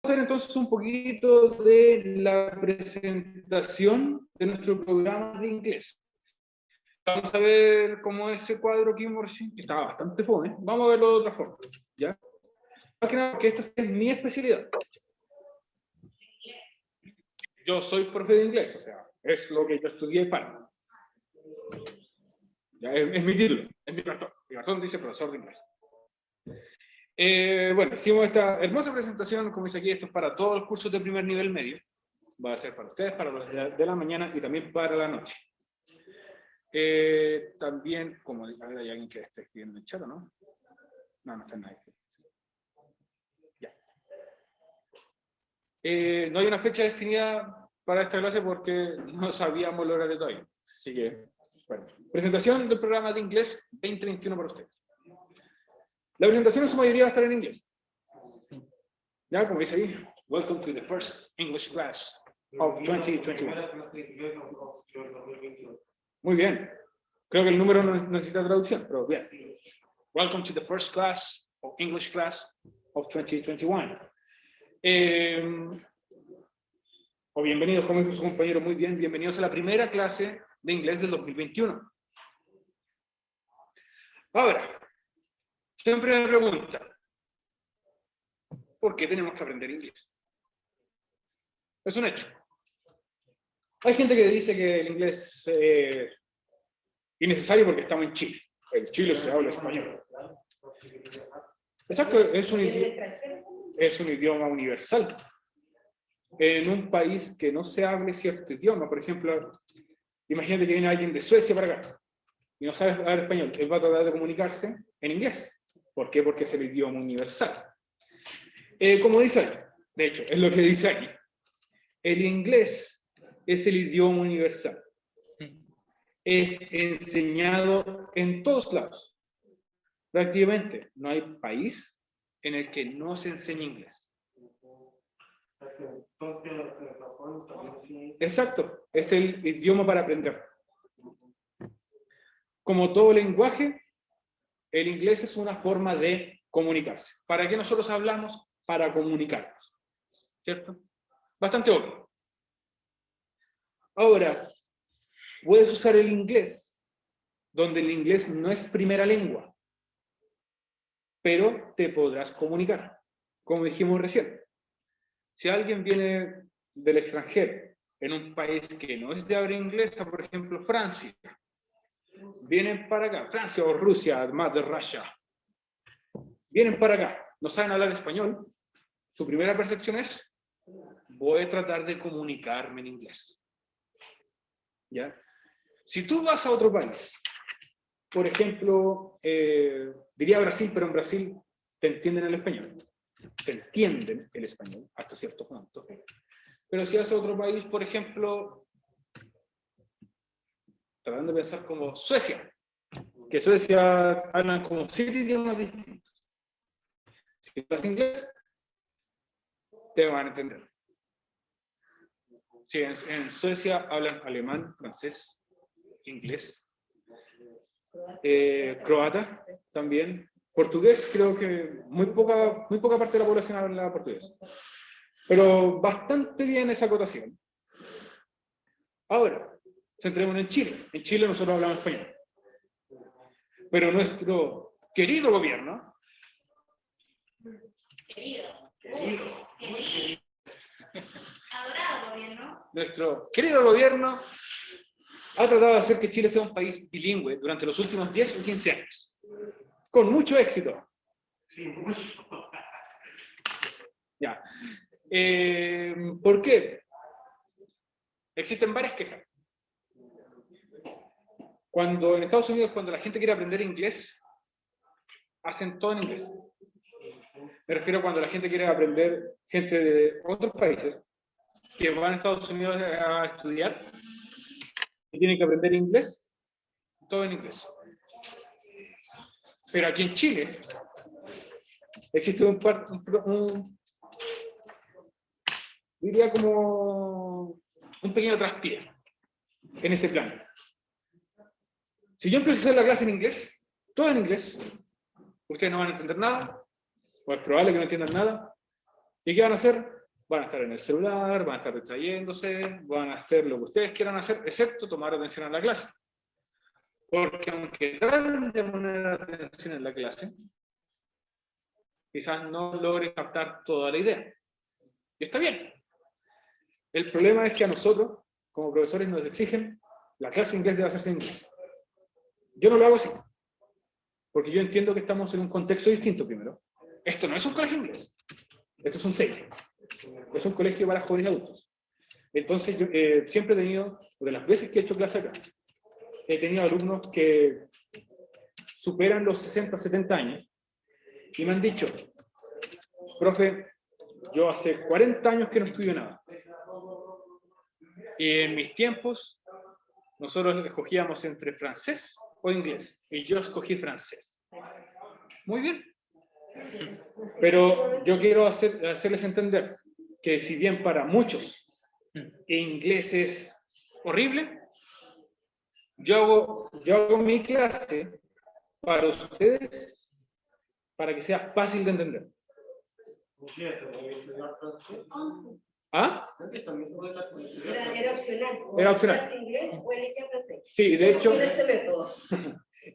a hacer entonces un poquito de la presentación de nuestro programa de inglés. Vamos a ver cómo es ese cuadro aquí, que estaba bastante fome. Vamos a verlo de otra forma, ¿ya? Más que nada porque esta es mi especialidad. Yo soy profe de inglés, o sea, es lo que yo estudié para. Ya, es mi título, es mi cartón. Mi cartón dice profesor de inglés. Bueno, hicimos esta hermosa presentación, como dice aquí, esto es para todos los cursos de primer nivel medio. Va a ser para ustedes, para los de la mañana y también para la noche. También, como a ver, hay alguien que esté escribiendo en el chat, ¿no? No está nadie. Ya. No hay una fecha definida para esta clase porque no sabíamos el horario todavía. Así que, bueno. Presentación del programa de inglés 2021 para ustedes. La presentación en su mayoría va a estar en inglés. Ya, como dice ahí, welcome to the first English class of 2021. Muy bien. Creo que el número no necesita traducción, pero bien. Welcome to the first class of English class of 2021. O bienvenidos, como dijo su compañero, muy bien, bienvenidos a la primera clase de inglés del 2021. Ahora, siempre me preguntan, ¿por qué tenemos que aprender inglés? Es un hecho. Hay gente que dice que el inglés es innecesario porque estamos en Chile. En Chile se habla español. Exacto, es un idioma universal. En un país que no se hable cierto idioma, por ejemplo, imagínate que viene alguien de Suecia para acá y no sabe hablar español, él va a tratar de comunicarse en inglés. ¿Por qué? Porque es el idioma universal. Como dice ahí, de hecho, es lo que dice aquí. El inglés es el idioma universal. Es enseñado en todos lados. Prácticamente no hay país en el que no se enseñe inglés. Exacto, es el idioma para aprender. Como todo lenguaje, el inglés es una forma de comunicarse. ¿Para qué nosotros hablamos? Para comunicarnos. ¿Cierto? Bastante obvio. Ahora, puedes usar el inglés, donde el inglés no es primera lengua, pero te podrás comunicar, como dijimos recién. Si alguien viene del extranjero, en un país que no es de habla inglesa, por ejemplo, Francia, vienen para acá, Francia o Rusia, además de Russia, vienen para acá, no saben hablar español, su primera percepción es, voy a tratar de comunicarme en inglés. ¿Ya? Si tú vas a otro país, por ejemplo, diría Brasil, pero en Brasil te entienden el español. Te entienden el español hasta cierto punto. Pero si vas a otro país, por ejemplo, tratando de pensar como Suecia, que Suecia hablan como 7 idiomas distintos. Si hablas inglés, te van a entender. Sí, en Suecia hablan alemán, francés, inglés, croata también, portugués, creo que muy poca parte de la población habla portugués. Pero bastante bien esa acotación. Ahora, centrémonos en Chile. En Chile nosotros hablamos español. Pero nuestro querido gobierno... Adorado gobierno. Nuestro querido gobierno ha tratado de hacer que Chile sea un país bilingüe durante los últimos 10 o 15 años. Con mucho éxito. Sí, mucho. Ya. ¿Por qué? Existen varias quejas. Cuando en Estados Unidos, cuando la gente quiere aprender inglés, hacen todo en inglés. Me refiero a cuando la gente quiere aprender, gente de otros países, que van a Estados Unidos a estudiar y tienen que aprender inglés, todo en inglés. Pero aquí en Chile existe diría como un pequeño traspié en ese plan. Si yo empiezo a hacer la clase en inglés, todo en inglés, ustedes no van a entender nada, o es probable que no entiendan nada, ¿Y qué van a hacer? Van a estar en el celular, van a estar distrayéndose, van a hacer lo que ustedes quieran hacer, excepto tomar atención a la clase. Porque aunque traten de poner atención en la clase, quizás no logren captar toda la idea. Y está bien. El problema es que a nosotros, como profesores, nos exigen la clase de inglés debe hacerse en inglés. Yo no lo hago así. Porque yo entiendo que estamos en un contexto distinto primero. Esto no es un colegio inglés. Esto es un CEI. Es un colegio para jóvenes adultos. Entonces, yo siempre he tenido, de las veces que he hecho clase acá, he tenido alumnos que superan los 60, 70 años y me han dicho, profe, yo hace 40 años que no estudio nada. Y en mis tiempos, nosotros escogíamos entre francés o inglés. Y yo escogí francés. Muy bien. Pero yo quiero hacerles entender que si bien para muchos inglés es horrible, yo hago mi clase para ustedes para que sea fácil de entender. ¿Ah? Era opcional. Era opcional. Inglés o elegía francés. Sí, de hecho, Este método.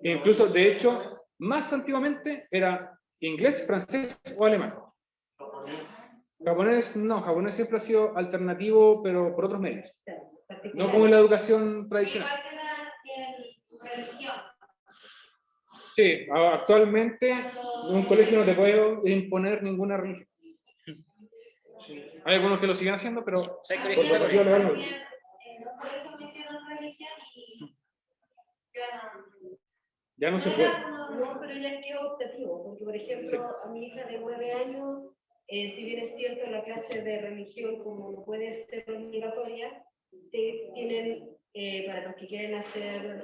incluso, de hecho, más antiguamente era inglés, francés o alemán. Japonés, no, japonés siempre ha sido alternativo, pero por otros medios. No como en la educación tradicional. Igual que la religión. Sí, actualmente en un colegio no te puede imponer ninguna religión. Hay algunos que lo siguen haciendo, pero por motivo legal no. En un colegio me hicieron religión y Ya no se puede. No, pero ya es que es optativo, porque por ejemplo, a mi hija de 9 años, si bien es cierto la clase de religión como no puede ser obligatoria, tienen para los que quieren hacer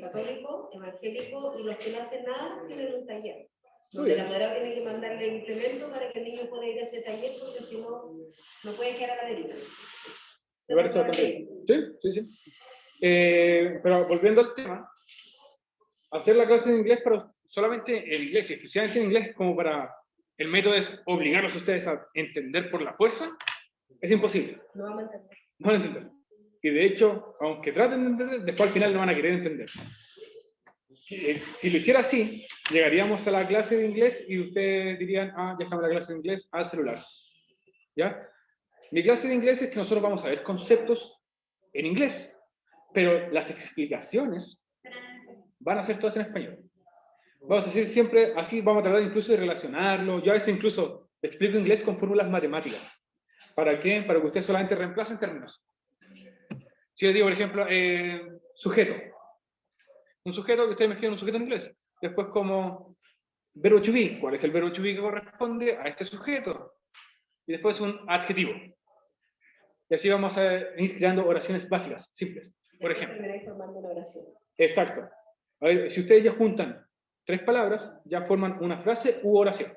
católico, evangélico, y los que no hacen nada tienen un taller. Donde la madre tiene que mandarle implemento para que el niño pueda ir a ese taller, porque si no, no puede quedar a la deriva. Me parece bastante bien. Sí. Pero volviendo al tema, hacer la clase de inglés para solamente en inglés, exclusivamente en inglés, como para el método es obligarlos a ustedes a entender por la fuerza, es imposible. No van a entender. No van a entender. Y de hecho, aunque traten de entender, después al final no van a querer entender. Si lo hiciera así, llegaríamos a la clase de inglés y ustedes dirían, ah, ya estamos en la clase de inglés, al celular. ¿Ya? Mi clase de inglés es que nosotros vamos a ver conceptos en inglés, pero las explicaciones van a ser todas en español. Vamos a hacer siempre así, vamos a tratar incluso de relacionarlo. Yo a veces incluso explico inglés con fórmulas matemáticas. ¿Para qué? Para que ustedes solamente reemplacen términos. Si yo digo, por ejemplo, sujeto. Un sujeto, que ustedes me escriben un sujeto en inglés. Después como verbo to be. ¿Cuál es el verbo to be que corresponde a este sujeto? Y después un adjetivo. Y así vamos a ir creando oraciones básicas, simples. Por ejemplo. Formando una oración. Exacto. A ver, si ustedes ya juntan 3 palabras, ya forman una frase u oración.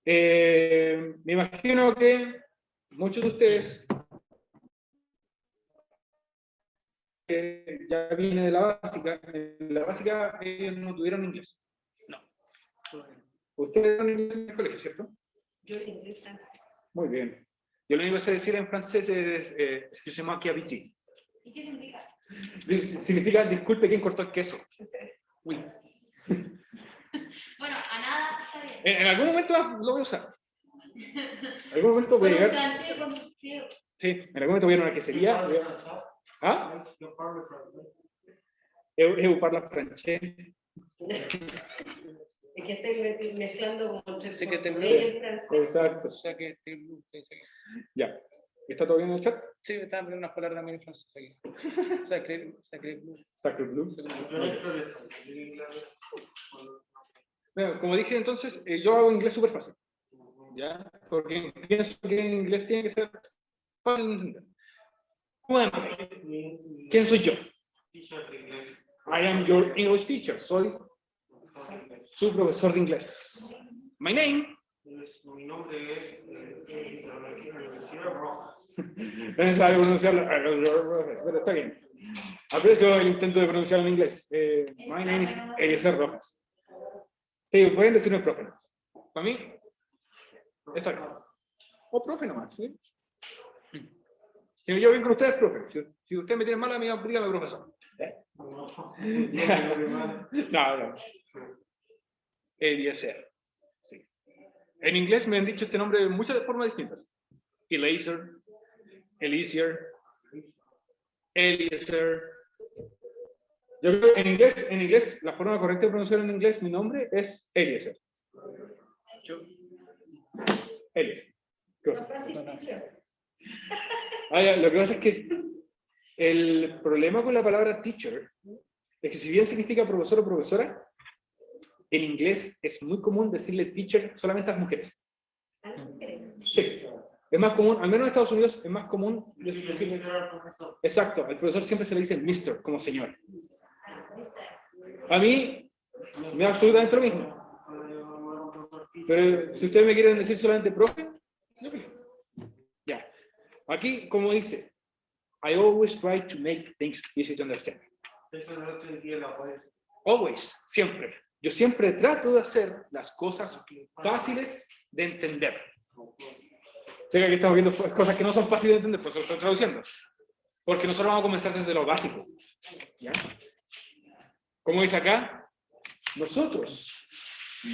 Me imagino que muchos de ustedes ya viene de la básica. En la básica ellos no tuvieron inglés. No. Ustedes tuvieron inglés en el colegio, ¿cierto? Yo hice inglés francés. Muy bien. Yo lo único que sé decir en francés es excusez-moi qui habite. ¿Y qué significa? Significa disculpe quién cortó el queso. Uy. Bueno, a nada está bien. En algún momento lo voy a usar. En algún momento voy a llegar. Sí, en algún momento voy a ir a una quesería. ¿Ah? Eu parlo francés. Es que estoy mezclando como entre Sí, que te portugués y francés. Exacto. O sea que Ya. ¿Está todo bien en el chat? sí, me estaban poniendo unas palabras también en francés aquí. Sacré blue. Sacred Blue. Bueno, como dije entonces, yo hago inglés súper fácil. ¿Ya? Porque pienso que en inglés tiene que ser fácil de entender. Who am I? ¿Quién soy yo? I am your English teacher. Soy su profesor de inglés. My name. Mi nombre es Rojas. No sabe pronunciarlo, pero está bien. Aprecio el intento de pronunciarlo en inglés. My name is Eliezer Rojas. Sí, pueden decirme profe. Para mí, Está bien. O profe nomás, ¿sí? Si yo vengo con ustedes, profe. Si ustedes me tienen mala amiga, dígame profesor. No. Eliezer. Sí. En inglés me han dicho este nombre de muchas formas distintas. Eliezer, Eliezer. Yo creo que en inglés, la forma correcta de pronunciar en inglés mi nombre es Eliezer. Eliezer. Lo que pasa es que el problema con la palabra teacher es que si bien significa profesor o profesora, en inglés es muy común decirle teacher solamente a las mujeres. Sí. Es más común, al menos en Estados Unidos, es más común decirle... Exacto, al profesor siempre se le dice Mr. como señor. A mí me da absolutamente lo mismo. Pero si ustedes me quieren decir solamente profe, ya. Aquí, como dice, I always try to make things easy to understand. Always, siempre. Yo siempre trato de hacer las cosas fáciles de entender. Sé que aquí estamos viendo cosas que no son fáciles de entender, por eso lo estoy traduciendo. Porque nosotros vamos a comenzar desde lo básico. ¿Ya? Como dice acá, nosotros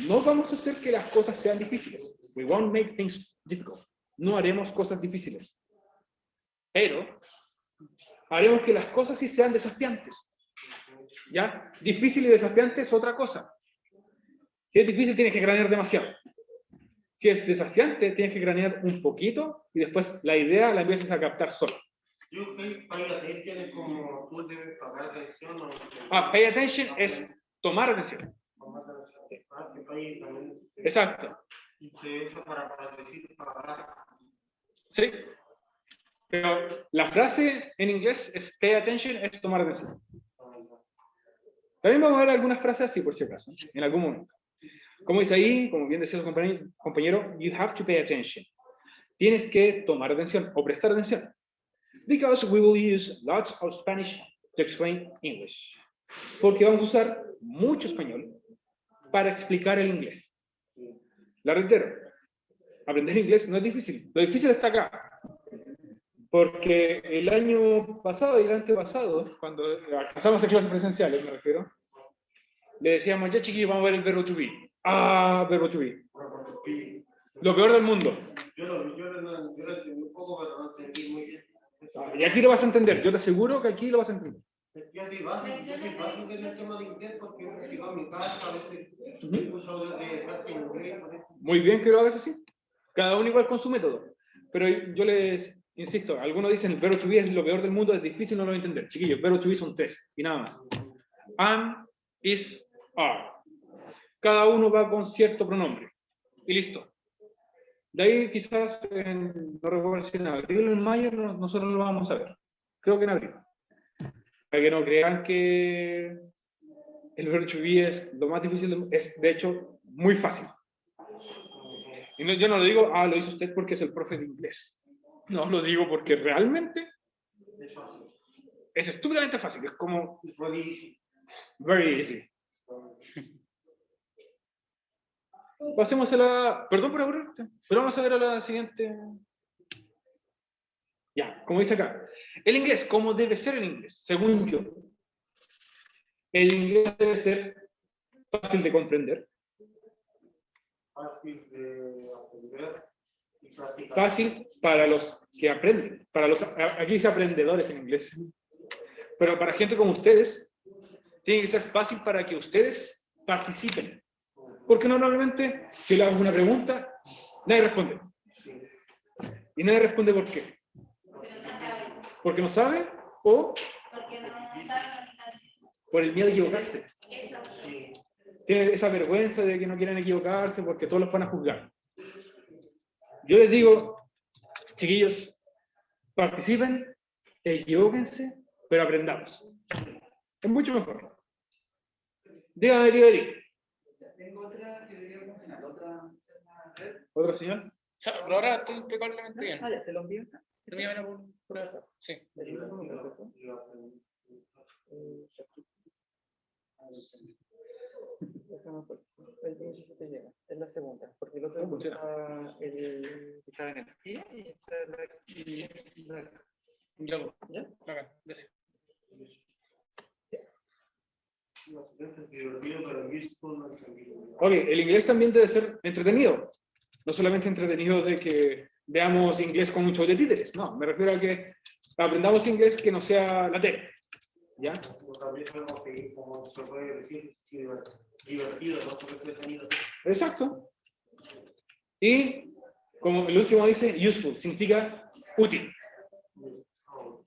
no vamos a hacer que las cosas sean difíciles. We won't make things difficult. No haremos cosas difíciles. Pero haremos que las cosas sí sean desafiantes. ¿Ya? Difícil y desafiante es otra cosa. Si es difícil, tienes que cranear demasiado. Si es desafiante, tienes que cranear un poquito y después la idea la empiezas a captar solo. Pay attention es tomar atención. Exacto. Sí. Pero la frase en inglés es pay attention, es tomar atención. También vamos a ver algunas frases así, por si acaso, en algún momento. Como dice ahí, como bien decía su compañero, you have to pay attention. Tienes que tomar atención o prestar atención. Because we will use lots of Spanish to explain English. Porque vamos a usar mucho español para explicar el inglés. La reitero, aprender inglés no es difícil. Lo difícil está acá. Porque el año pasado y el antepasado, cuando pasamos a clases presenciales, me refiero, le decíamos, ya chiquillos, vamos a ver el verbo to be. Verbo to be. Lo peor del mundo. Yo lo entendí un poco, pero no entendí muy bien. Y aquí lo vas a entender, yo te aseguro que aquí lo vas a entender. Yo soy básico en el tema de inglés porque si va a mi casa, a veces escucho de clase en inglés. Muy bien que lo hagas así. Cada uno igual con su método. Pero yo les insisto, algunos dicen el verbo to be es lo peor del mundo, es difícil, no lo voy a entender. Chiquillos, verbo to be son 3 y nada más. Am, is, are. Cada uno va con cierto pronombre. Y listo. De ahí quizás, no recuerdo si en abril o en mayo, nosotros lo vamos a ver. Creo que en abril. Para que no crean que el verbo to be es lo más difícil, es de hecho muy fácil. Y no, yo no lo digo, lo hizo usted porque es el profe de inglés. No, lo digo porque realmente es estúpidamente fácil. Es como very easy. Pasemos a la... Perdón por aburrirte, pero vamos a ver a la siguiente. Ya, como dice acá. El inglés, ¿cómo debe ser el inglés? Según yo. El inglés debe ser fácil de comprender. Fácil de aprender y practicar. Fácil para los que aprenden. Aquí dice aprendedores en inglés. Pero para gente como ustedes, tiene que ser fácil para que ustedes participen. Porque normalmente, si le hago una pregunta, nadie responde. Y nadie responde ¿por qué? Porque no sabe o por el miedo a equivocarse. Tiene esa vergüenza de que no quieren equivocarse porque todos los van a juzgar. Yo les digo, chiquillos, participen, equivóquense, pero aprendamos. Es mucho mejor. Dígame. Tengo otra que debería funcionar, ¿Otra señal? Pero ahora estoy impecablemente bien. ya te lo envío. Te envío una por WhatsApp. Sí. Déjame ver. El que se te llega. Es la segunda. Porque el otro funciona? está de energía y está la. Ya lo. ¿Ya? Acá, gracias. Ok, el inglés también debe ser entretenido. No solamente entretenido de que veamos inglés con un show de títeres. No, me refiero a que aprendamos inglés que no sea la tele. ¿Ya? También sabemos que, como se puede decir, divertido, no solo entretenido. Exacto. Y como el último dice, useful, significa útil.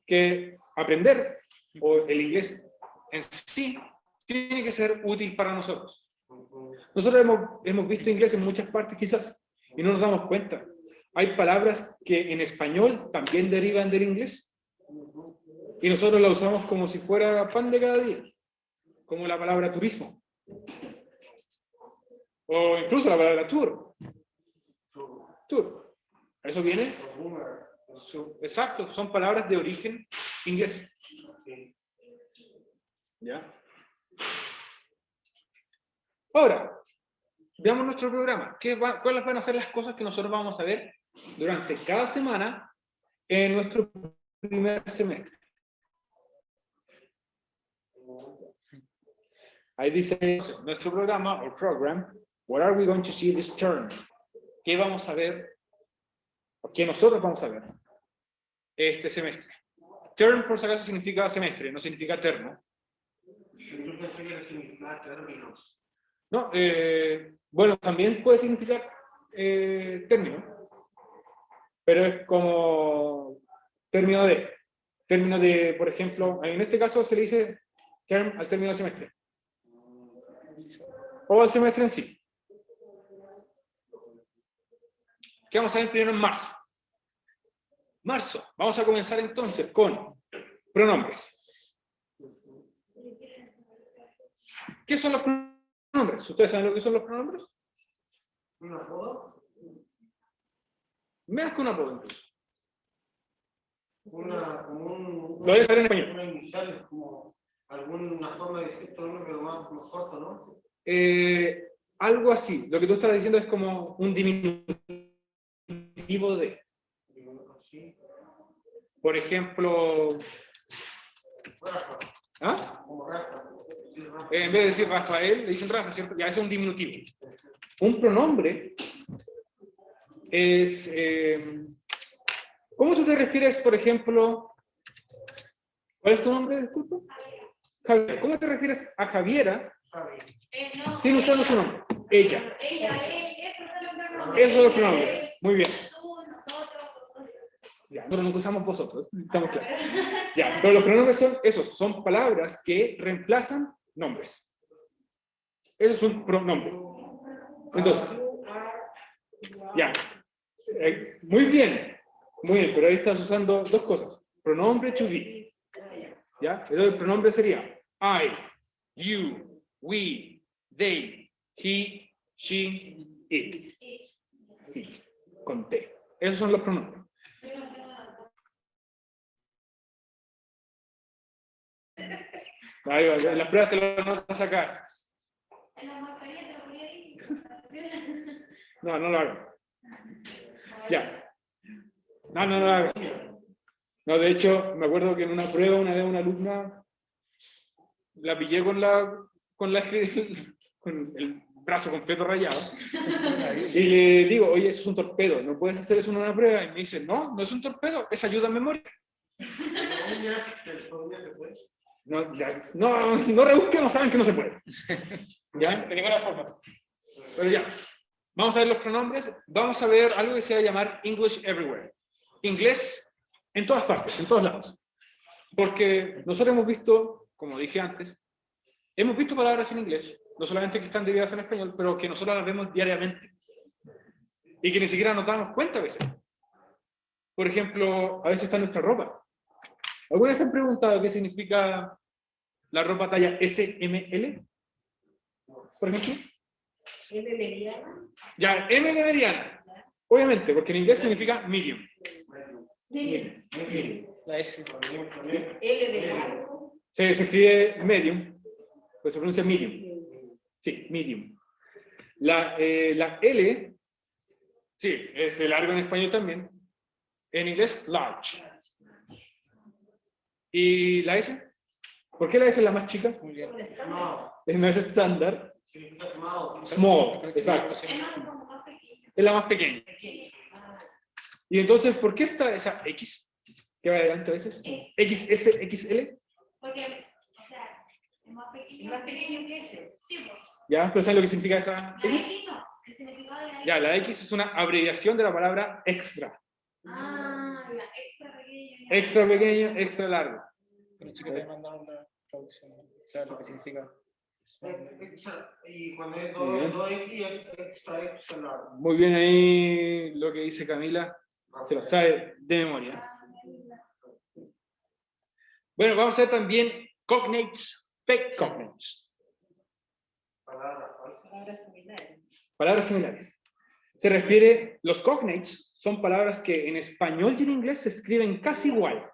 Que aprender, o el inglés en sí, tiene que ser útil para nosotros. Nosotros hemos visto inglés en muchas partes quizás, y no nos damos cuenta. Hay palabras que en español también derivan del inglés, y nosotros la usamos como si fuera pan de cada día, como la palabra turismo, o incluso la palabra tour. Tour. ¿Eso viene? Exacto, son palabras de origen inglés. ¿Ya? Ahora, veamos nuestro programa. ¿Cuáles van a ser las cosas que nosotros vamos a ver durante cada semana en nuestro primer semestre? Ahí dice nuestro programa o program. What are we going to see this term? ¿Qué vamos a ver? ¿O qué nosotros vamos a ver este semestre? Term, por si acaso, significa semestre, no significa termo. Yo pensé que significaba términos. No, bueno, también puede significar término, pero es como término de, por ejemplo, en este caso se le dice term al término del semestre, o al semestre en sí. ¿Qué vamos a ver primero en marzo? Marzo, vamos a comenzar entonces con pronombres. ¿Qué son los pronombres? ¿Ustedes saben lo que son los pronombres? ¿Un apodo? Menos que un apodo incluso. Lo debe saber en español. Una inicial es como alguna forma de decir todo nombre más corto, ¿no? Algo así. Lo que tú estás diciendo es como un diminutivo de. Sí. Por ejemplo, Rafa, ¿ah? como Rafa. Sí, Rafa. En vez de decir Rafael, le dicen Rafa, ¿cierto? Ya es un diminutivo. Un pronombre es... ¿cómo tú te refieres, por ejemplo? ¿Cuál es tu nombre, disculpa? Javier. ¿Cómo te refieres a Javiera No, sin usar su nombre? Ella. ella, él, eso Eso es los pronombres. Muy bien. tú, nosotros, vosotros. Ya, nosotros no usamos vosotros, estamos claros. Ya, pero los pronombres son esos, son palabras que reemplazan nombres. Eso es un pronombre. Entonces, ya. Muy bien, pero ahí estás usando dos cosas. Pronombre to be. ¿Ya? El pronombre sería I, you, we, they, he, she, it. It. Con T. Esos son los pronombres. Ahí va, las pruebas te las vas a sacar. En la mascarilla te lo ponía ahí. No, no lo hago. Ya. No lo hago. No, de hecho, me acuerdo que en una prueba una vez una alumna la pillé con el brazo completo rayado. Y le digo, oye, eso es un torpedo, ¿no puedes hacer eso en una prueba? Y me dice, no es un torpedo, es ayuda a memoria. No rebusquen, no saben que no se puede. ¿Ya? De ninguna forma. Pero ya. Vamos a ver los pronombres. Vamos a ver algo que se va a llamar English Everywhere. Inglés en todas partes, en todos lados. Porque nosotros hemos visto, como dije antes, hemos visto palabras en inglés, no solamente que están derivadas en español, pero que nosotros las vemos diariamente. Y que ni siquiera nos damos cuenta a veces. Por ejemplo, a veces está en nuestra ropa. ¿Alguna vez se han preguntado qué significa la ropa talla SML? Por ejemplo. ¿M mediana? Ya, M de mediana. Obviamente, porque en inglés significa medium. Medium. La S. L de largo. Se escribe medium. pues se pronuncia medium. Sí, medium. La L, sí, es de largo en español también. En inglés, large. ¿Y la S? ¿Por qué la S es la más chica? Muy bien. No, Es más estándar. significa small. Small, exacto. Es más como más pequeño. Es la más pequeña. Y entonces, ¿por qué está esa X que va adelante a veces? XS, XL. Porque, o sea, es más pequeño. Es más pequeño que ese. Sí, pues. ¿Ya? ¿Pero saben lo que significa esa La X? X no. El significado de la X. Ya, la X es una abreviación de la palabra extra. Ah, ya, extra pequeño. Extra pequeño, extra largo. Pero chicos, te mandaron una traducción. O sea, lo que significa. Y cuando es Muy bien. 2X es extra largo. Muy bien ahí lo que dice Camila. Se lo sabe de memoria. Bueno, vamos a ver también cognates, fake cognates. Palabras similares. Palabras similares. Se refiere, los cognates son palabras que en español y en inglés se escriben casi igual.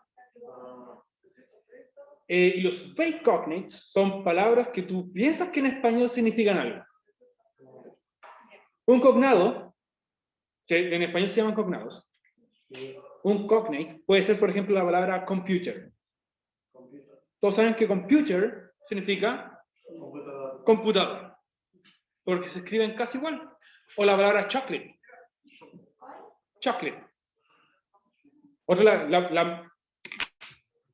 Y los fake cognates son palabras que tú piensas que en español significan algo. Un cognado, en español se llaman cognados. Un cognate puede ser, por ejemplo, la palabra computer. Todos saben que computer significa computador, porque se escriben casi igual. O la palabra chocolate. Chocolate.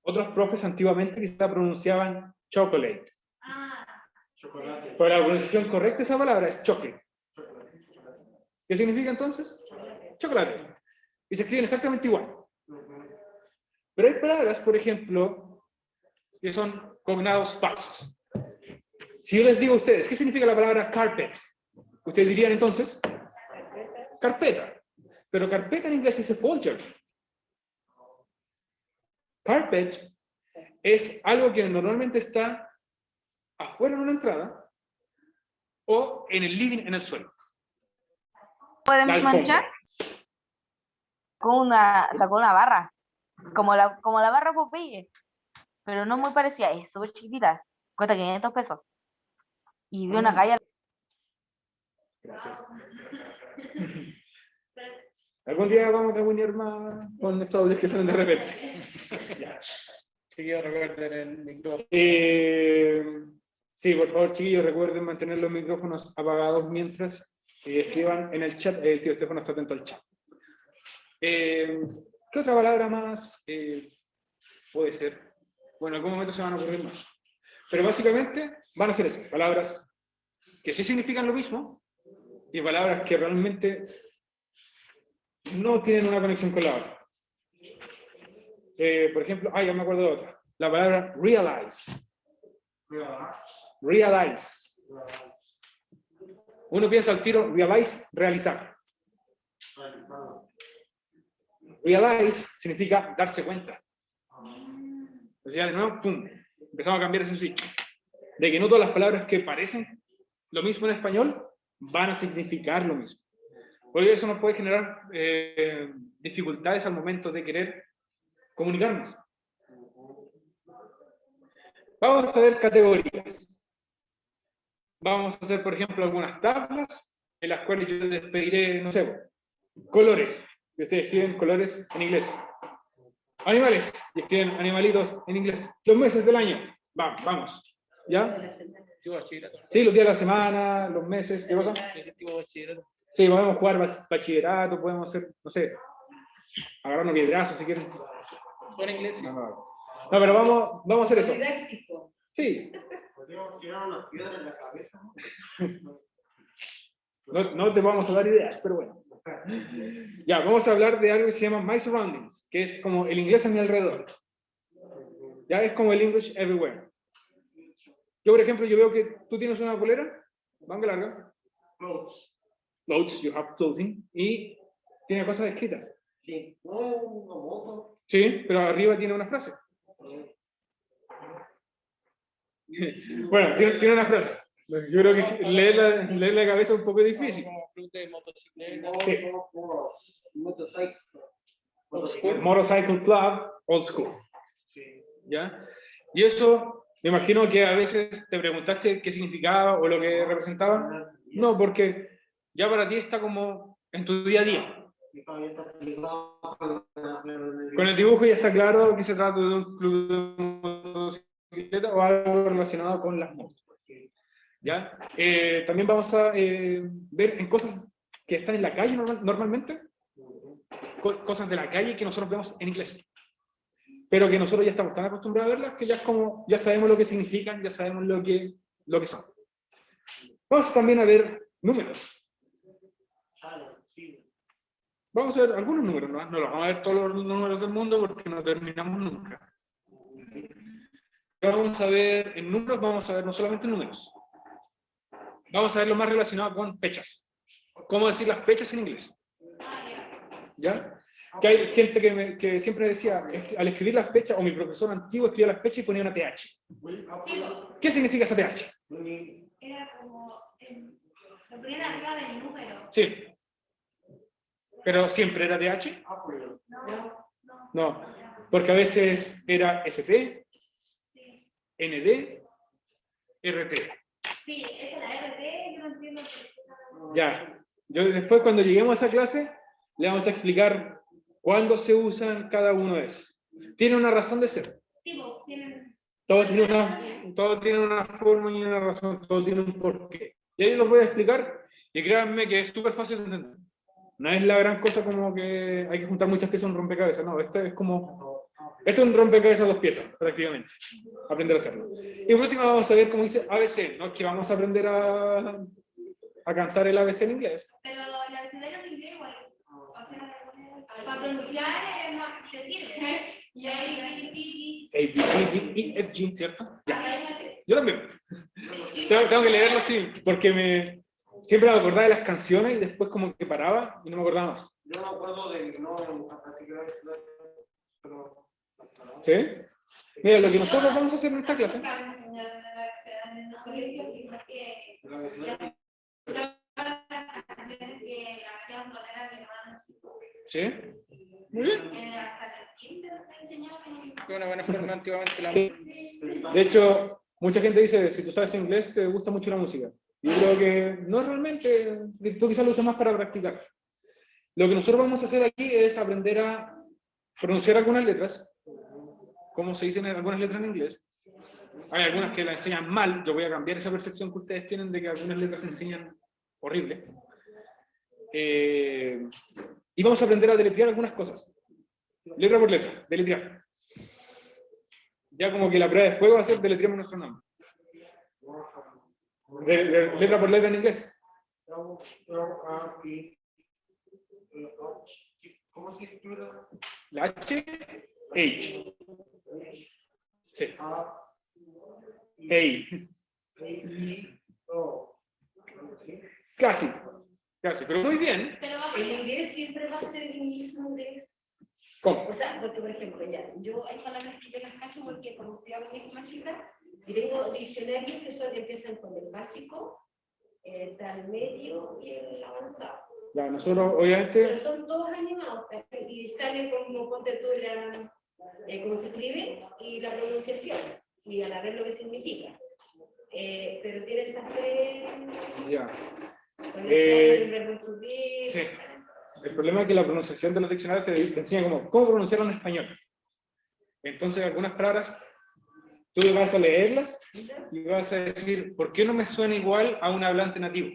Otros profes antiguamente quizá pronunciaban chocolate. Chocolate. Pero la pronunciación correcta de esa palabra es chocolate. ¿Qué significa entonces? Chocolate. Y se escriben exactamente igual. Pero hay palabras, por ejemplo, que son cognados falsos. Si yo les digo a ustedes, ¿qué significa la palabra carpet? Ustedes dirían entonces, carpeta. Pero carpeta en inglés dice folder. Carpet es algo que normalmente está afuera en una entrada o en el living, en el suelo. Pueden La alfombra. manchar sacó una barra, como la barra Popeye, pero no muy parecida, es súper chiquitita, cuesta 500 pesos. Y vi una calle. Gracias. Algún día vamos a unir más con estos audios que salen de repente. Ya. Chiquillos, recuerden el micrófono. Sí, por favor, chiquillos, recuerden mantener los micrófonos apagados mientras escriban en el chat. El tío Estefano está atento al chat. ¿Qué otra palabra más puede ser? Bueno, en algún momento se van a ocurrir más. Pero básicamente van a ser eso, palabras que sí significan lo mismo y palabras que realmente no tienen una conexión con la otra. Por ejemplo, ya me acuerdo de otra. La palabra realize. Realize. Uno piensa al tiro, realize, realizar. Realize significa darse cuenta. O sea, de nuevo, pum, empezamos a cambiar ese switch. De que no todas las palabras que parecen lo mismo en español van a significar lo mismo. Porque eso nos puede generar dificultades al momento de querer comunicarnos. Vamos a ver categorías. Vamos a hacer, por ejemplo, algunas tablas en las cuales yo les pediré, no sé, colores. Y ustedes escriben colores en inglés. Animales. Y escriben animalitos en inglés. Los meses del año. Vamos. ¿Ya? Tipo bachillerato. Sí, los días de la semana, los meses. ¿Qué cosa? Ese tipo bachillerato. Sí, podemos jugar bachillerato, podemos hacer, no sé, agarrarnos piedrazos si quieren. Con inglés, sí. No, pero vamos a hacer eso. Didáctico. Sí, Podríamos tirar una piedra en la cabeza. no te vamos a dar ideas, pero bueno. Ya, vamos a hablar de algo que se llama My Surroundings, que es como el inglés a mi alrededor. Ya es como el English everywhere. Yo, por ejemplo, yo veo que tú tienes una polera, manga larga, Clothes. clothes, you have clothing, y tiene cosas escritas. Sí. No, una moto. Sí, pero arriba tiene una frase. Bueno, tiene una frase. Yo creo que leer la cabeza es un poco difícil. Como club de motocicleta. Sí. Motorcycle. Motorcycle Club, Old School. ¿Ya? Y eso Me imagino que a veces te preguntaste qué significaba o lo que representaba. No, porque ya para ti está como en tu día a día. Con el dibujo ya está claro que se trata de un club de motocicleta o algo relacionado con las motos. ¿Ya? También vamos a ver en cosas que están en la calle normalmente, cosas de la calle que nosotros vemos en inglés, pero que nosotros ya estamos tan acostumbrados a verlas que ya es como, ya sabemos lo que significan, ya sabemos lo que son. Vamos también a ver números. Vamos a ver algunos números, no los vamos a ver todos los números del mundo porque no terminamos nunca. Vamos a ver, en números vamos a ver no solamente números. Vamos a ver lo más relacionado con fechas. ¿Cómo decir las fechas en inglés? ¿Ya? Que hay gente que siempre decía, al escribir las fechas, o mi profesor antiguo escribía las fechas y ponía una TH. ¿Qué significa esa TH? Era como, lo ponían arriba del número. Sí. ¿Pero siempre era TH? No, porque a veces era ST, ND, RT. Sí, esa es la RT, yo no entiendo por qué. Ya. Yo después, cuando lleguemos a esa clase, le vamos a explicar cuándo se usan cada uno de esos. Tiene una razón de ser. Sí, vos tienen. Todo tiene una forma y una razón, todo tiene un porqué. Y ahí los voy a explicar, y créanme que es súper fácil de entender. No es la gran cosa como que hay que juntar muchas piezas en un rompecabezas, no, esto es un rompecabezas 2 piezas, prácticamente, aprender a hacerlo. Y por último vamos a ver cómo dice ABC, no es que vamos a aprender a cantar el ABC en inglés. Pero el abecedario en inglés igual. O sea, para pronunciar es más decir. Y ahí A, B, C, D, E, F, G, ¿cierto? Ya. sí. Yo también. Tengo que leerlo así, porque siempre me acordaba de las canciones y después como que paraba y no me acordaba más. Yo me acuerdo de no en particular, pero... ¿Sí? Mira, lo que nosotros vamos a hacer en esta clase. Nunca me enseñaron el abecedario en el colegio, sino que las canciones que hacían poner a mi hermano. ¿Sí? Muy bien. Hasta el kinder me enseñaron. Fue una buena forma antiguamente la De hecho, mucha gente dice, si tú sabes inglés, te gusta mucho la música. Y yo creo que no realmente, tú quizás lo usas más para practicar. Lo que nosotros vamos a hacer aquí es aprender a pronunciar algunas letras, como se dicen algunas letras en inglés. Hay algunas que las enseñan mal, yo voy a cambiar esa percepción que ustedes tienen de que algunas letras se enseñan horrible. Y vamos a aprender a deletrear algunas cosas. Letra por letra, deletrear. Ya como que la prueba de juego va a ser deletreamos nuestro nombre. Letra por letra en inglés. ¿Cómo se escribe? La H, H. Sí. A. Casi, pero muy bien. Pero El inglés siempre va a ser el mismo inglés. ¿Cómo? O sea, porque por ejemplo, ya, hay palabras que yo las cacho porque cuando estudiaba con más chica, y tengo diccionarios que empiezan con el básico, el medio y el avanzado. Ya, nosotros obviamente... Pero son todos animados, y sale como, ponte tú, cómo se escribe y la pronunciación, y a la vez lo que significa. Pero tiene esas tres... Ya. Con el verbo en tu vida, Sí. El problema es que la pronunciación de los diccionarios te enseña cómo pronunciarlo en español. Entonces, algunas palabras, tú vas a leerlas y vas a decir, ¿por qué no me suena igual a un hablante nativo?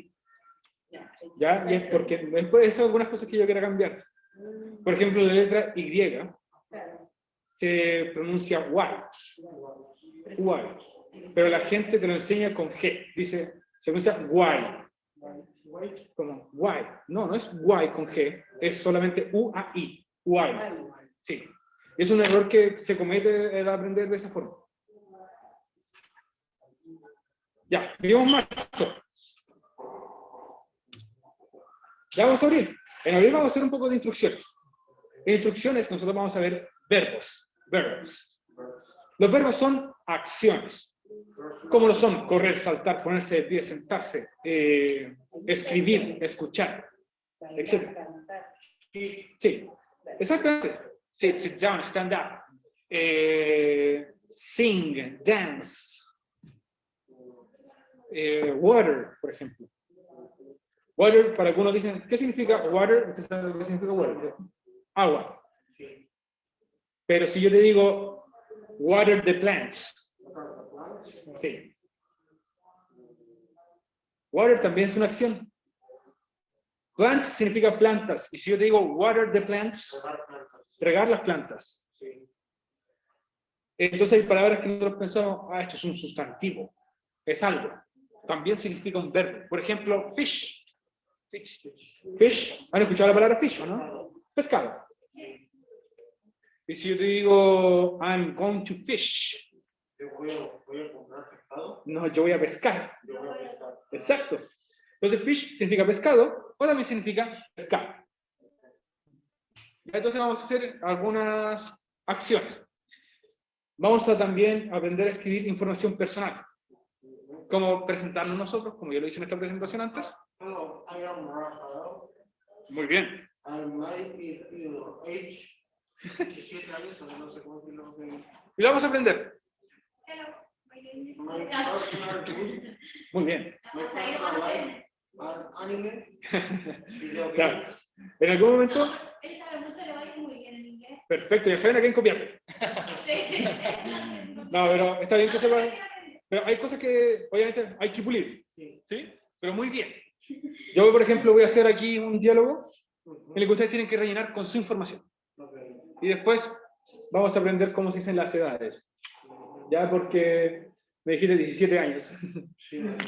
¿Ya? Y es porque después esas son algunas cosas que yo quiero cambiar. Por ejemplo, la letra Y se pronuncia Y, pero la gente te lo enseña con G. Dice, se pronuncia guay. Como guay. No es guay con G, es solamente U-A-I. Guay. Sí. Es un error que se comete al aprender de esa forma. Ya, vimos marzo. Ya vamos a abrir. En abril vamos a hacer un poco de instrucciones. En instrucciones nosotros vamos a ver verbos. Los verbos son acciones. ¿Cómo lo son? Correr, saltar, ponerse de pie, sentarse, escribir, escuchar, etc. Sí, exactamente. Sit down, stand up. sing, dance. Water, por ejemplo. Water, para algunos dicen, ¿qué significa water? ¿Usted sabe lo que significa water? Agua. Pero si yo te digo, water the plants. Sí. Water también es una acción. Plants significa plantas. Y si yo te digo water the plants, regar las plantas. Entonces hay palabras que nosotros pensamos, esto es un sustantivo, es algo. También significa un verbo. Por ejemplo, fish. Fish. ¿Han escuchado la palabra fish o no? Pescado. Y si yo te digo, I'm going to fish. Voy a comprar pescado. No, yo voy a pescar. Yo voy a pescar. Exacto. Entonces, fish significa pescado, o también significa pescar. Entonces vamos a hacer algunas acciones. Vamos a también aprender a escribir información personal. Cómo presentarnos nosotros, como yo lo hice en esta presentación antes. Hello, I am Rafael. Muy bien. I might be age 17 años, no sé cómo decirlo. Y lo vamos a aprender. Hello, my name is- My personal group, Muy bien. my personal life, anime, video Claro. games. En algún momento, Él sabe mucho, le va a ir muy bien en inglés. perfecto, ya saben a quién copiarle. Sí. No, pero está bien que sepan. Pero hay cosas que obviamente hay que pulir. ¿Sí? Pero muy bien. Yo, por ejemplo, voy a hacer aquí un diálogo en el que ustedes tienen que rellenar con su información. Y después vamos a aprender cómo se dicen las edades. Ya, porque me dijiste 17 años.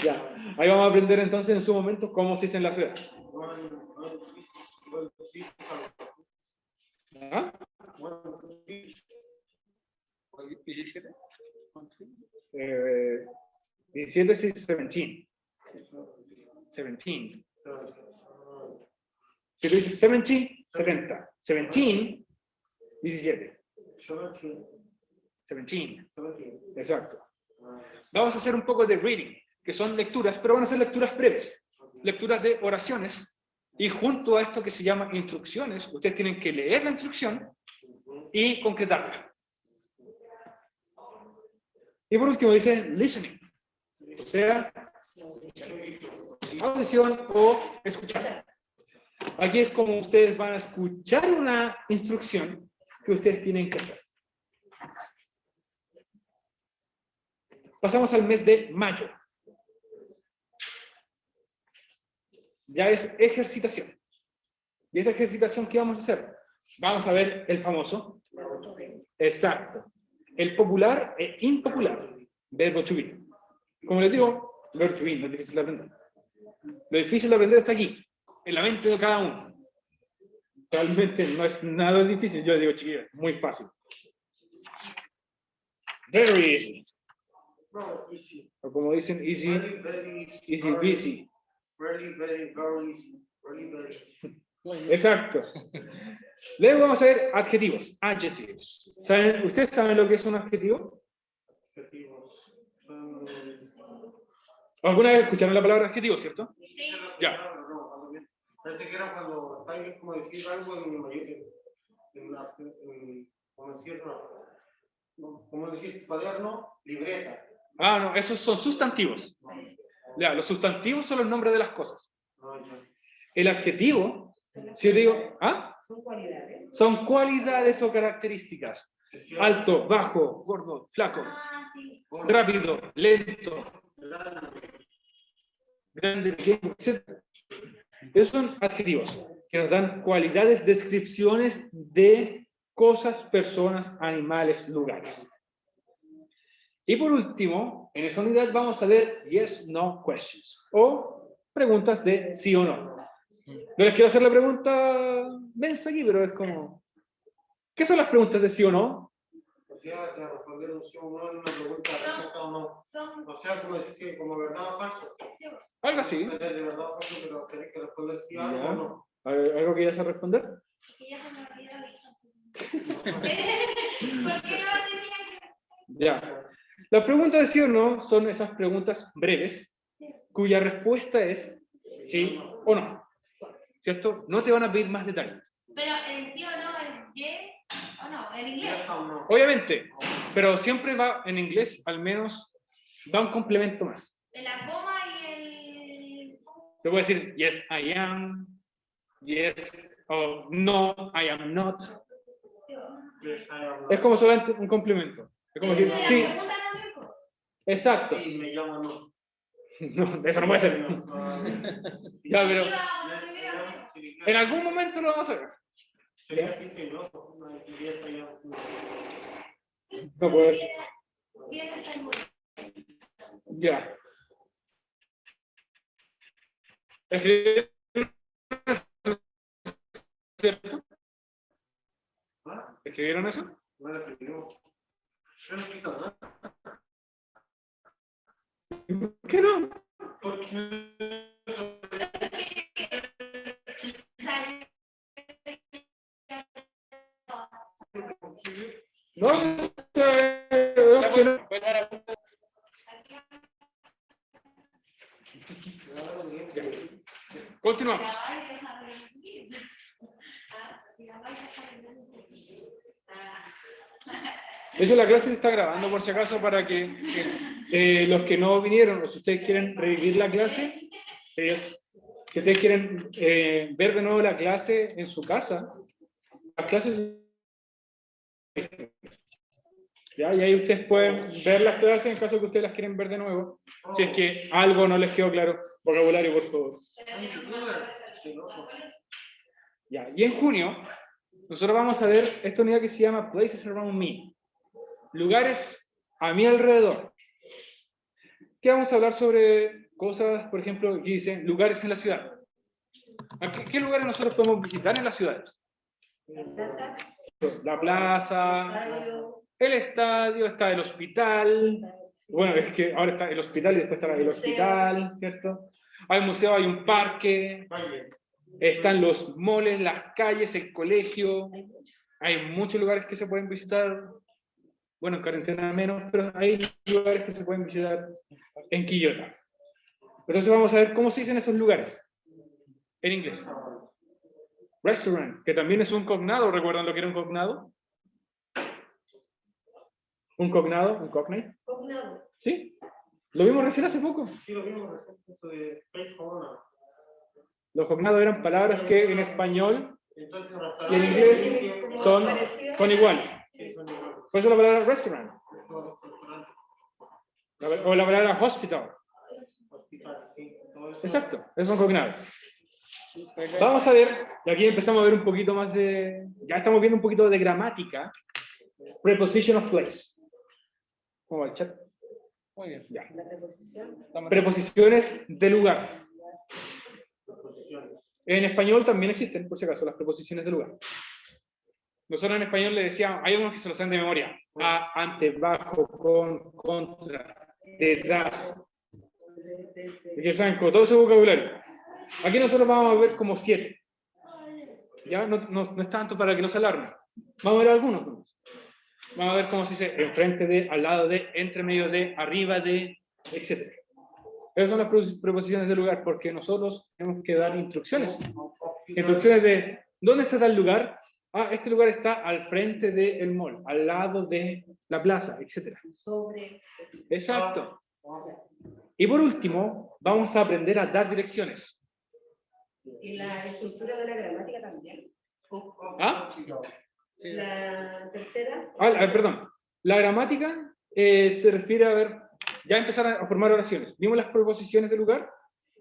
Ya. Ahí vamos a aprender entonces en su momento cómo se dicen las edades. ¿Ah? 17 sí, 17. 17. Si tú dices 70, 70. 17, 17. 17. Exacto. Vamos a hacer un poco de reading, que son lecturas, pero van a ser lecturas breves. Lecturas de oraciones. Y junto a esto que se llama instrucciones, ustedes tienen que leer la instrucción y concretarla. Y por último dice listening. O sea, audición o escuchar. Aquí es como ustedes van a escuchar una instrucción que ustedes tienen que hacer. Pasamos al mes de mayo. Ya es ejercitación. ¿Y esta ejercitación qué vamos a hacer? Vamos a ver el famoso. Exacto. El popular e impopular. Verbo to be. Como les digo, verbo to be no es difícil de aprender. Lo difícil de aprender está aquí, en la mente de cada uno. Realmente no es nada difícil. Yo digo, chiquillos, muy fácil. Very easy. No, easy. O como dicen, easy, Very, very easy, busy. Very, very, very easy. Very, very. Exacto. Luego vamos a ver adjetivos, adjectives. ¿Saben, ¿ustedes saben lo que es un adjetivo? Adjetivos. ¿Alguna vez escucharon la palabra adjetivo, cierto? Ya. No, parece que era cuando está ahí como decir algo como decir cuaderno, libreta. Ah, no, esos son sustantivos. Ya, los sustantivos son los nombres de las cosas. No, ya. El adjetivo, si yo digo, ¿ah? Son cualidades. Son cualidades o características. Alto, bajo, gordo, flaco, Ah, sí. rápido, lento, grande, pequeño, etc. Esos son adjetivos que nos dan cualidades, descripciones de cosas, personas, animales, lugares. Y por último, en esa unidad vamos a ver yes, no questions o preguntas de sí o no. No les quiero hacer la pregunta densa aquí, pero es como, ¿qué son las preguntas de sí o no? O sea, que responder un sí o no en una pregunta respuesta o no. Son, O sea, como decir que como verdad o falso. Algo así. De verdad o falso, pero tenés que responder sí o Ya. no. ¿Algo que ya se responder? que ya se me olvidó eso. ¿Por qué no tenía que- Ya. Las preguntas de sí o no son esas preguntas breves cuya respuesta es sí o no. ¿Cierto? No te van a pedir más detalles. Pero el sí o no es yes o no, en inglés. Yes o no. Obviamente, pero siempre va en inglés, al menos, va un complemento más. De la coma y el... Te voy a decir, yes, I am, yes, o no, I am not. Es como solamente un complemento. Es como decir, La sí, pregunta también, pues. exacto. Sí, me llamo no. No, eso no puede ser. Ya, pero en algún momento lo vamos a ver. Sería así que yo, no, yes, I am. No puede ser. Bien, está muy bien. Ya. ¿Escribieron eso? ¿Cierto? ¿Ah? ¿Escribieron eso? No la escribimos. Yo no quito nada. ¿Por qué no? No, es opcional. Ya. Continuamos. De hecho, la clase se está grabando por si acaso para que los que no vinieron, o si ustedes quieren revivir la clase, si ustedes quieren ver de nuevo la clase en su casa, las clases... ¿Ya? Y ahí ustedes pueden ver las clases en caso que ustedes las quieren ver de nuevo, si es que algo no les quedó claro. Vocabulario, por favor. Ya. Y en junio, nosotros vamos a ver esta unidad que se llama Places Around Me. Lugares a mi alrededor. ¿Qué vamos a hablar sobre cosas, por ejemplo, aquí dice lugares en la ciudad? ¿Qué lugares nosotros podemos visitar en las ciudades? Plaza, La plaza, estadio, el estadio, está el hospital. Bueno, es que ahora está el hospital y después está el hospital, ¿cierto? Hay un museo, hay un parque, están los moles, las calles, el colegio. Hay muchos lugares que se pueden visitar. Bueno, en cuarentena menos, pero hay lugares que se pueden visitar en Quillota. Pero entonces vamos a ver cómo se dicen esos lugares en inglés. Restaurant, que también es un cognado. ¿Recuerdan lo que era un cognado? Un cognado, un cognate. cognado. ¿Sí? Lo vimos recién hace poco. Sí, lo mismo, esto de Place Corona. Los cognados eran palabras que en español Entonces, y en inglés son iguales. Sí, son iguales. Por eso la palabra restaurant. Restaurante, O la palabra hospital. hospital, sí, todo eso. Exacto, esos son cognados. Vamos a ver, y aquí empezamos a ver un poquito más de... Ya estamos viendo un poquito de gramática. Preposition of place. ¿Cómo va el chat? Muy bien. Ya. La preposición. Preposiciones de lugar. Preposiciones. En español también existen, por si acaso, las preposiciones de lugar. Nosotros en español le decíamos, hay unos que se lo saben de memoria. A, ante, bajo, con, contra, detrás. Y que saben con todo ese vocabulario. Aquí nosotros vamos a ver como 7. Ya no es tanto para que no se alarmen. Vamos a ver algunos. Vamos a ver cómo se dice enfrente de, al lado de, entre medio de, arriba de, etc. Esas son las preposiciones de lugar, porque nosotros tenemos que dar instrucciones. Instrucciones de, ¿dónde está tal lugar? Ah, este lugar está al frente del mall, al lado de la plaza, etc. Sobre. Exacto. Y por último, vamos a aprender a dar direcciones. Y la estructura de la gramática también. ¿Ah? La tercera. Perdón. La gramática se refiere a ver, ya empezar a formar oraciones. Vimos las preposiciones de lugar,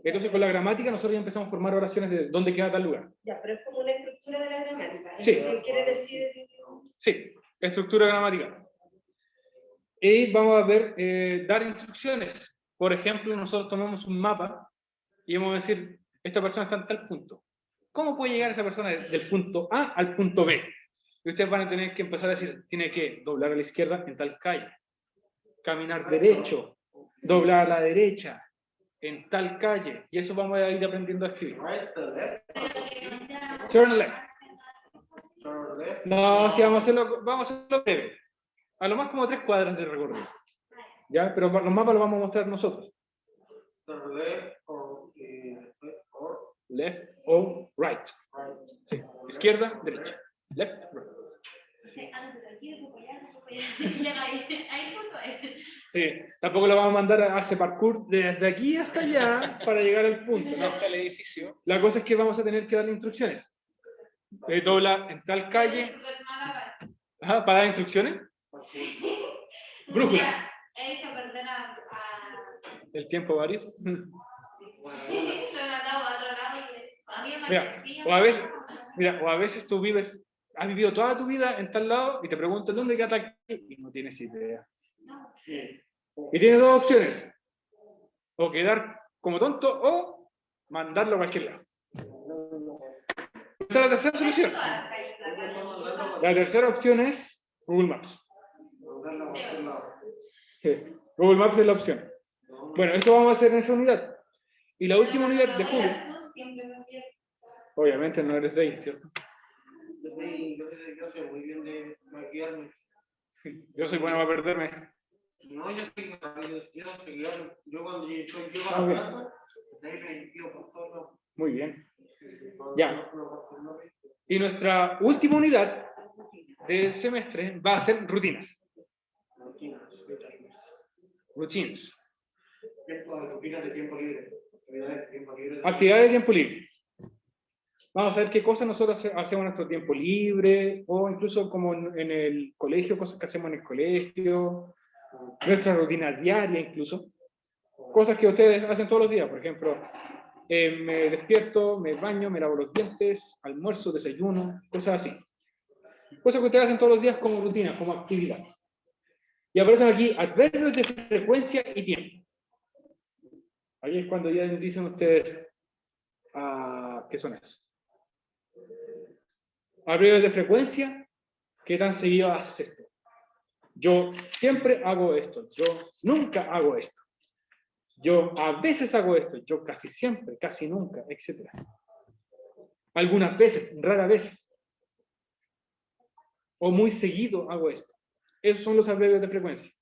entonces con la gramática nosotros ya empezamos a formar oraciones de dónde queda tal lugar. Ya, pero es como una estructura de la gramática. Sí. ¿Qué quiere decir? Sí, estructura gramatical. Y vamos a ver, dar instrucciones. Por ejemplo, nosotros tomamos un mapa y vamos a decir, esta persona está en tal punto. ¿Cómo puede llegar esa persona del punto A al punto B? Y ustedes van a tener que empezar a decir, tiene que doblar a la izquierda en tal calle, caminar derecho, doblar a la derecha en tal calle. Y eso vamos a ir aprendiendo a escribir. Right, the left, Turn left. turn left. No, sí, vamos a hacerlo breve. A lo más como 3 cuadras de recorrido. ¿Ya? Pero los mapas los vamos a mostrar nosotros. Turn left or Left o right. right. Sí. Izquierda, derecha. Left, right. Y ya ahí punto es. Sí, tampoco lo vamos a mandar a hacer parkour desde aquí hasta allá para llegar al punto, ¿no? Hasta el edificio. La cosa es que vamos a tener que darle instrucciones. Dobla en tal calle. Ajá, ¿para dar instrucciones? Brújulas. He hecho perder a... El tiempo varios. Se me ha dado a otro lado y a mí me Mira, parecía- o a veces tú has vivido toda tu vida en tal lado y te preguntan dónde queda tal calle y no tienes idea. Y tienes dos opciones. O quedar como tonto o mandarlo a cualquier lado. Esta es la tercera solución. La tercera opción es Google Maps. Sí, Google Maps es la opción. Bueno, eso vamos a hacer en esa unidad. Y la última unidad de julio. Obviamente no eres de ahí, ¿cierto? Yo soy muy bien de maquillarme. Yo soy bueno para perderme. No, yo soy guiarme. Yo cuando llego a Ah, la bien. casa, de ahí me guío por todos lados. Muy bien. Ya. Y nuestra última unidad del semestre va a ser rutinas. Routines. Rutinas de tiempo libre. Actividades de tiempo libre. Actividades de tiempo libre. Vamos a ver qué cosas nosotros hacemos en nuestro tiempo libre, o incluso como en el colegio, cosas que hacemos en el colegio, nuestra rutina diaria incluso. Cosas que ustedes hacen todos los días, por ejemplo, me despierto, me baño, me lavo los dientes, almuerzo, desayuno, cosas así. Cosas que ustedes hacen todos los días como rutina, como actividad. Y aparecen aquí adverbios de frecuencia y tiempo. Ahí es cuando ya dicen ustedes, ¿qué son esos? Adverbios de frecuencia, ¿qué tan seguido haces esto? Yo siempre hago esto, yo nunca hago esto. Yo a veces hago esto, yo casi siempre, casi nunca, etc. Algunas veces, rara vez. O muy seguido hago esto. Esos son los adverbios de frecuencia.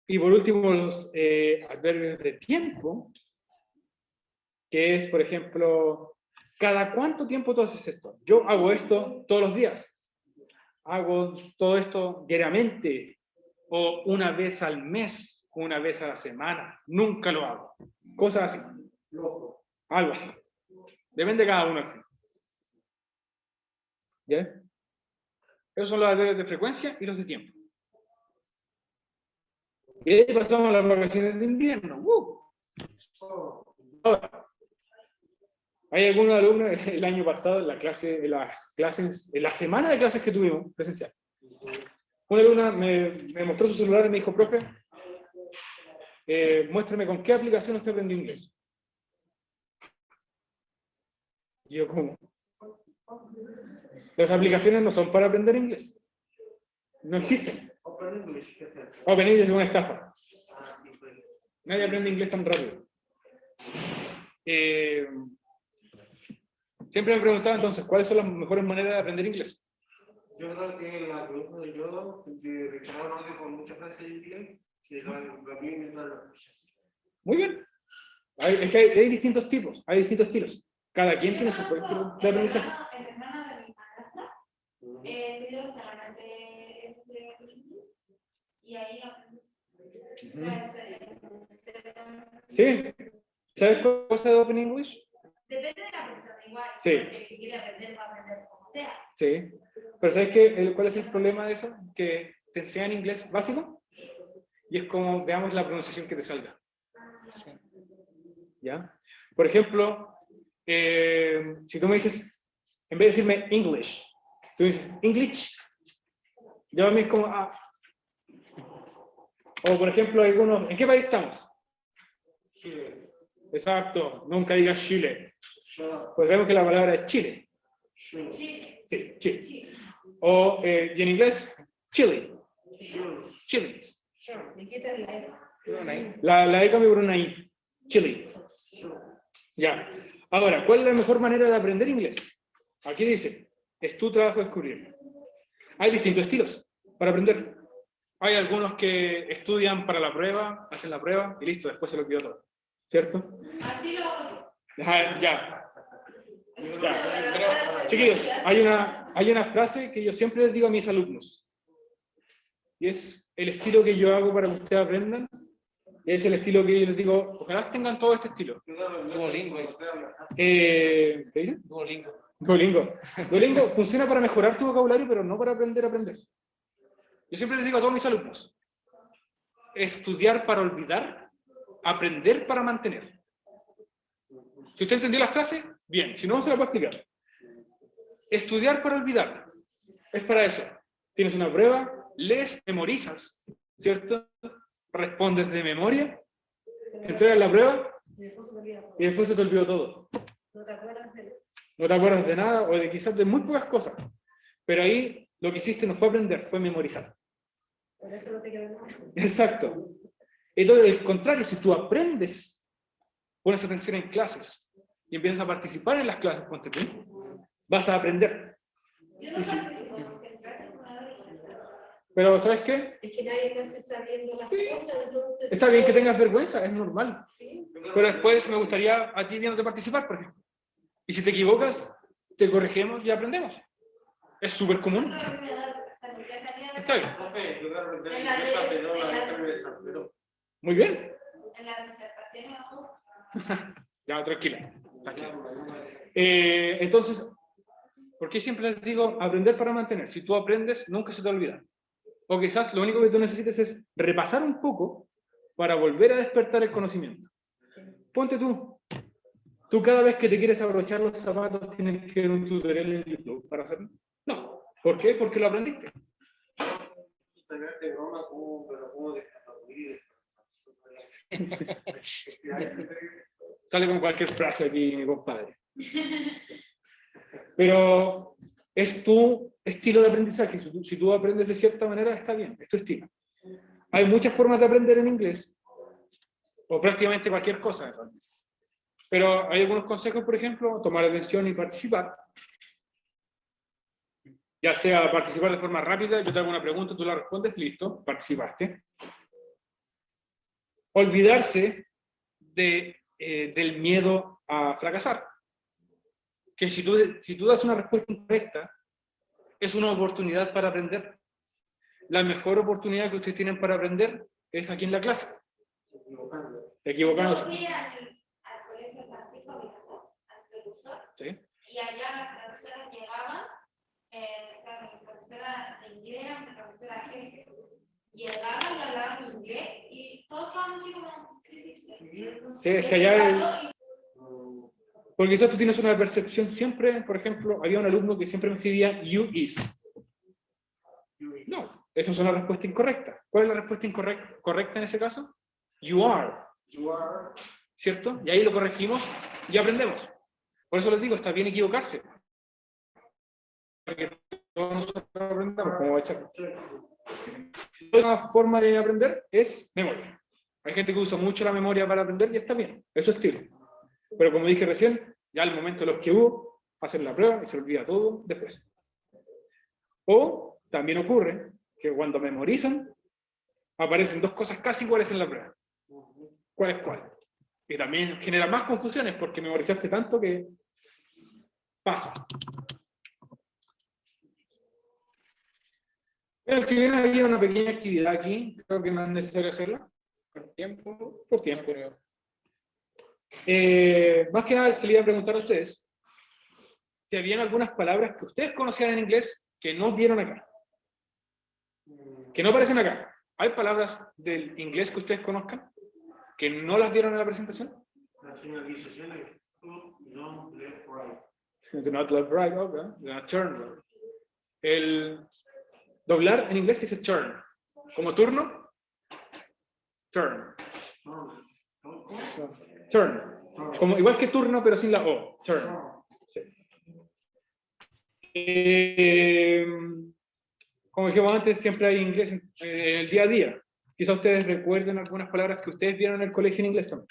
Y por último, los adverbios de tiempo, que es, por ejemplo, ¿cada cuánto tiempo tú haces esto? Yo hago esto todos los días. Hago todo esto diariamente, o una vez al mes, una vez a la semana. Nunca lo hago. Cosas así. Algo así. Depende de cada uno. ¿Ya? Esos son los adverbios de frecuencia y los de tiempo. Y de ahí pasamos a las vacaciones de invierno. Ahora, hay algunos alumnos el año pasado en la semana de clases que tuvimos presencial. Una alumna me mostró su celular y me dijo, profe, muéstrame con qué aplicación usted aprendió inglés. Y yo, ¿cómo? Las aplicaciones no son para aprender inglés. No existen. Open English es una estafa. Nadie aprende inglés tan rápido. Siempre me preguntaba entonces, ¿cuáles son las mejores maneras de aprender inglés? Yo creo que la pregunta de yo, de reclamar un audio con muchas frases en inglés, que la mía la Muy bien. Es que hay distintos tipos, hay distintos estilos. Cada quien tiene su propio estilo de aprendizaje. El hermano de mi madrastra pidió solamente y ahí ¿Sí? ¿Sabes cosa de Open English? depende de la persona igual. Sí. Porque el que quiere aprender va a aprender como sea. Sí. Pero ¿sabes qué? ¿Cuál es el problema de eso? Que te enseñan inglés básico y es como, veamos la pronunciación que te salga. ¿Ya? Por ejemplo, si tú me dices, en vez de decirme English, tú dices English, ya a mí es como, O por ejemplo, algunos, ¿en qué país estamos? Chile. Exacto, nunca digas Chile. Pues sabemos que la palabra es Chile. Sí. Sí, Chile. O, y en inglés, Chile. Chile. ¿Me quitas la E? La E cambia por una I. Chile. Ya. Ahora, ¿cuál es la mejor manera de aprender inglés? Aquí dice, es tu trabajo descubrir. Hay distintos estilos para aprender. Hay algunos que estudian para la prueba, hacen la prueba y listo, después se lo olvidó todo. ¿Cierto? Así lo hago. Ya. Pero, chiquillos, hay una frase que yo siempre les digo a mis alumnos. Y es el estilo que yo hago para que ustedes aprendan. Es el estilo que yo les digo, ojalá tengan todo este estilo. Duolingo. ¿Qué dicen? Duolingo. Duolingo. Duolingo funciona para mejorar tu vocabulario, pero no para aprender a aprender. Yo siempre les digo a todos mis alumnos, estudiar para olvidar, aprender para mantener. Si usted entendió la frase, bien, si no, se la puedo explicar. Estudiar para olvidar, es para eso. Tienes una prueba, lees, memorizas, ¿cierto? Respondes de memoria, entregas la prueba y después se te olvidó todo. No te acuerdas de No te acuerdas de nada o de quizás de muy pocas cosas. Pero ahí lo que hiciste no fue aprender, fue memorizar. por eso no te quedó nada. Exacto. Entonces, al contrario, si tú aprendes, pones atención en clases y empiezas a participar en las clases, ponte tú, vas a aprender. Yo no participo en clases con adultos. Pero, ¿sabes qué? Es que nadie nace sabiendo las cosas, entonces... Está bien que tengas vergüenza, es normal. Sí. Pero después me gustaría a ti viéndote participar, por ejemplo. Y si te equivocas, te corregimos y aprendemos. Es súper común. Está bien. Profe, yo quiero aprender inglés, pero la letra en el extranjero. Muy bien. En la disertación, Ya, tranquila. Entonces, ¿por qué siempre les digo aprender para mantener? Si tú aprendes, nunca se te olvida. O quizás lo único que tú necesites es repasar un poco para volver a despertar el conocimiento. Ponte tú. Tú cada vez que te quieres abrochar los zapatos tienes que ver un tutorial en YouTube para hacerlo. No. ¿Por qué? Porque lo aprendiste. Tenerte broma, pero como de Sale con cualquier frase aquí, mi compadre. Pero es tu estilo de aprendizaje. Si tú aprendes de cierta manera, está bien, es tu estilo. Hay muchas formas de aprender en inglés, o prácticamente cualquier cosa. Pero hay algunos consejos, por ejemplo, tomar atención y participar. Ya sea participar de forma rápida, yo te hago una pregunta, tú la respondes, listo, participaste. Olvidarse del miedo a fracasar. Que si tú das una respuesta incorrecta, es una oportunidad para aprender. La mejor oportunidad que ustedes tienen para aprender es aquí en la clase. Equivocándose. Yo fui al colegio Francisco Miranda, al precursor, ¿Sí? y allá las profesoras llegaban, claro, mi profesora de inglés era mi profesora jefe. Llegaban y hablaban inglés y todos estaban así como Sí, es que allá... Porque quizás tú tienes una percepción siempre, por ejemplo, había un alumno que siempre me escribía you is. No, esa es una respuesta incorrecta. ¿Cuál es la respuesta correcta en ese caso? You are. ¿Cierto? Y ahí lo corregimos y aprendemos. Por eso les digo, está bien equivocarse. Para que todos nosotros aprendamos como Bachaco. Una forma de aprender es memoria. Hay gente que usa mucho la memoria para aprender y está bien, eso es estilo. Pero como dije recién, ya al momento de los que hubo, hacen la prueba y se olvida todo después. O también ocurre que cuando memorizan, aparecen dos cosas casi iguales en la prueba. ¿Cuál es cuál? Y también genera más confusiones porque memorizaste tanto que pasa. Pero si bien había una pequeña actividad aquí, creo que no es necesario hacerla. Por tiempo. Más que nada se le iba a preguntar a ustedes si habían algunas palabras que ustedes conocían en inglés que no vieron acá. Que no aparecen acá. ¿Hay palabras del inglés que ustedes conozcan que no las vieron en la presentación? Nacionalizaciones. No, left, right. Do not left, right, okay. Do not turn, right. El doblar en inglés se dice turn. Como turno, turn. Turn. Como, igual que turno, pero sin la O. Turn. Sí. Como dijimos antes, siempre hay inglés en el día a día. Quizá ustedes recuerden algunas palabras que ustedes vieron en el colegio en inglés también.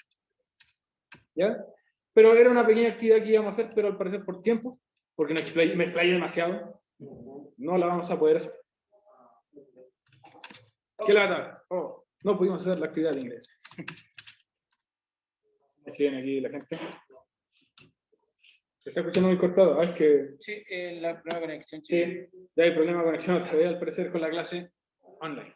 ¿Ya? Pero era una pequeña actividad que íbamos a hacer, pero al parecer por tiempo, porque me explayé demasiado, no la vamos a poder hacer. ¿Qué lata? Oh, no pudimos hacer la actividad de inglés. ¿Qué viene aquí la gente? Se está escuchando muy cortado. Ah, es que Sí, la prueba de conexión. sí, ya hay problema de conexión otra vez, al parecer, con la clase online.